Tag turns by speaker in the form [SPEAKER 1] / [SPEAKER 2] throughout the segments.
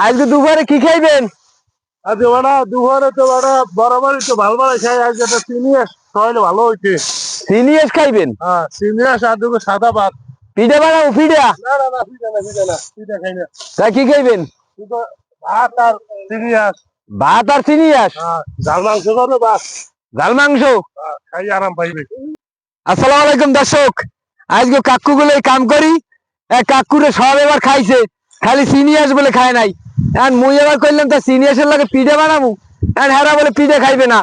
[SPEAKER 1] আজকে দুপুরে কি খাইবেন?
[SPEAKER 2] আজকে বাড়া দুপুরে তো বাড়া বরাবরই তো ভালো ভালো খাই। আজকে একটা সিনিয়াস খাওয়াইলে ভালো হইছে।
[SPEAKER 1] সিনিয়াস খাইবেন?
[SPEAKER 2] হ্যাঁ, সিনিয়াস আর দুটো সাদা ভাত।
[SPEAKER 1] পিঠা বানাবো পিঠা?
[SPEAKER 2] না না না, পিঠা না, পিঠা না, পিঠা খাই না।
[SPEAKER 1] তা কি খাইবেন?
[SPEAKER 2] শুধু ভাত আর সিনিয়াস।
[SPEAKER 1] ভাত আর সিনিয়াস?
[SPEAKER 2] হ্যাঁ, ঝাল মাংস করবে বাস।
[SPEAKER 1] ঝাল মাংস?
[SPEAKER 2] খাই আরাম পাইবে।
[SPEAKER 1] আসসালামু আলাইকুম দর্শক, আজকে কাকু গুলো কাম করি। কাকুরে সব এবার খাইছে, খালি সিনিয়াস বলে খায় নাই। এখন মুই এবার কইলাম তা সিনিয়াসের লাগে পিঠা বানাবো, এখন হেরা বলে পিঠা খাইবে না,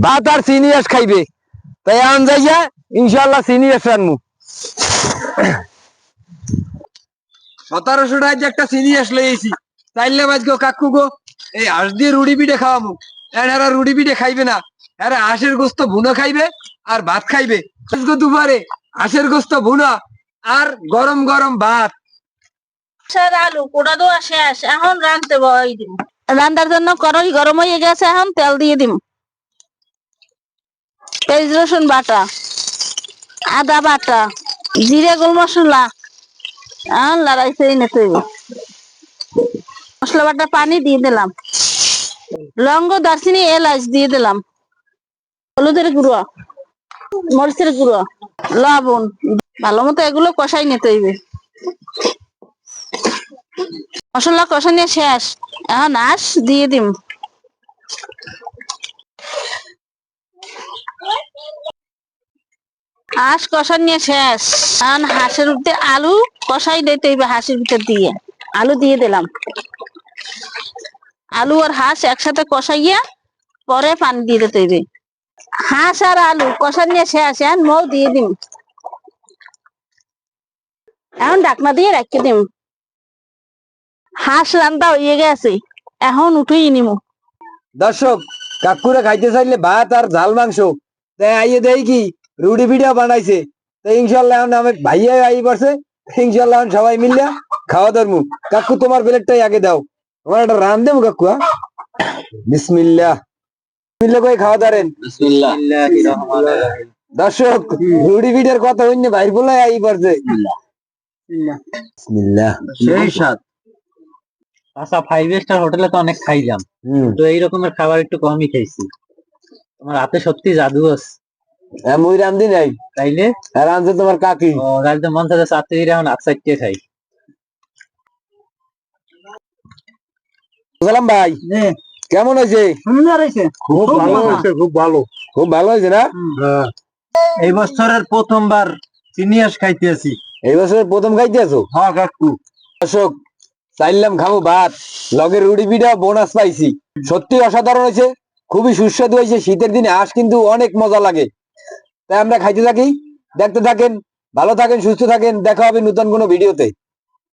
[SPEAKER 1] ভাত আর সিনিয়াস খাইবে। তাই এখন যাইয়া ইনশাল্লাহ সিনিয়াস রানমু। 1700 টাকা একটা সিনিয়াস লইছি, চাইলে আজকে কাকু গো এই হাঁস দিয়ে রুটি পিঠে খাওয়ামু। এখন হেরা রুটি পিঠে খাইবে না, হেরা হাঁসের গোস্ত ভুনো খাইবে আর ভাত খাইবে। আজকে দুপুরে হাঁসের গোস্ত ভুনা আর গরম গরম ভাত।
[SPEAKER 3] আলু পোড়া দেওয়া শেষ, এখন রাঁধতে বই দিম। রান্নার জন্য কড়াই গরম হয়ে গেছে, এখন তেল দিয়ে দিম। পেঁয়াজ রসুন বাটা, আদা বাটা, জিরে গোল মশলা, এখন লড়াইছে নিতে মশলা বাটা পানি দিয়ে দিলাম, লঙ্গ দারচিনি এলাচ দিয়ে দিলাম, হলুদের গুঁড়ো, মরিচের গুঁড়ো, লবণ, ভালো মতো এগুলো কষাই নিতে হইবে। মশলা কষানো শেষ, এখন হাঁস দিয়ে দিম। হাঁস কষানো শেষ, এখন হাঁসের উপরে আলু কষাই দিতে হইবে। হাঁসের ভিতর দিয়ে আলু দিয়ে দিলাম, আলু আর হাঁস একসাথে কষাইয়া পরে পানি দিয়ে দিতে হইবে। হাঁস আর আলু কষানো শেষ, এখন মৌ দিয়ে দিম। এখন ঢাকনা দিয়ে রাখতে দিম। হাঁস রান্না হয়ে গেছে, এখন উঠেই নিমু।
[SPEAKER 1] দর্শক, কাকুরে খাইতে চাইলে ভাত আর ঝাল মাংস, তাই আইয়ে দেই কি রুটি পিঠা বানাইছে। তাই ইনশাল্লাহ এখন আমি ভাইয়া আই পড়ছে, ইনশাল্লাহ এখন সবাই মিলিয়া খাওয়া ধরমু। কাকু তোমার প্লেটটাই আগে দাও, আমার একটা রান দেবো কাকু। বিসমিল্লাহ মিল্লা করে খাওয়া ধরেন। দর্শক, রুটি পিঠার কথা হইনি ভাইর বলে আই পড়ছে। বিসমিল্লাহ,
[SPEAKER 4] সেই স্বাদ। আচ্ছা, 5 স্টার হোটেলে তো অনেক খাইলাম, তো এই রকমের খাবার একটু কমই খাইছি। তোমার হাতে সত্যি জাদু আছে।
[SPEAKER 1] মুই রান্ধি নাই,
[SPEAKER 4] তাইলে
[SPEAKER 1] রান্ধছে তোমার কাকি।
[SPEAKER 4] ও রাইতে মন থাকে চাতে এখন আটসাইটে খাই।
[SPEAKER 1] সালাম ভাই, কেমন হয়েছে?
[SPEAKER 4] সুন্দর হয়েছে,
[SPEAKER 2] খুব ভালো হয়েছে, খুব ভালো।
[SPEAKER 1] খুব ভালো হয়েছে না?
[SPEAKER 4] এই বছরের প্রথমবার সিনিয়াস খাইতেছি।
[SPEAKER 1] এই বছর প্রথম খাইতে আছো?
[SPEAKER 4] হ্যাঁ কাকু।
[SPEAKER 1] দর্শক, চাইলাম খাবো ভাত, লগের রুটি পিঠা বোনাস পাইছি। সত্যি অসাধারণ হয়েছে, খুবই সুস্বাদু হয়েছে। শীতের দিনে হাঁস কিন্তু অনেক মজা লাগে। তাই আমরা খাইতে থাকি, দেখতে থাকেন, ভালো থাকেন, সুস্থ থাকেন। দেখা হবে নতুন কোনো ভিডিওতে।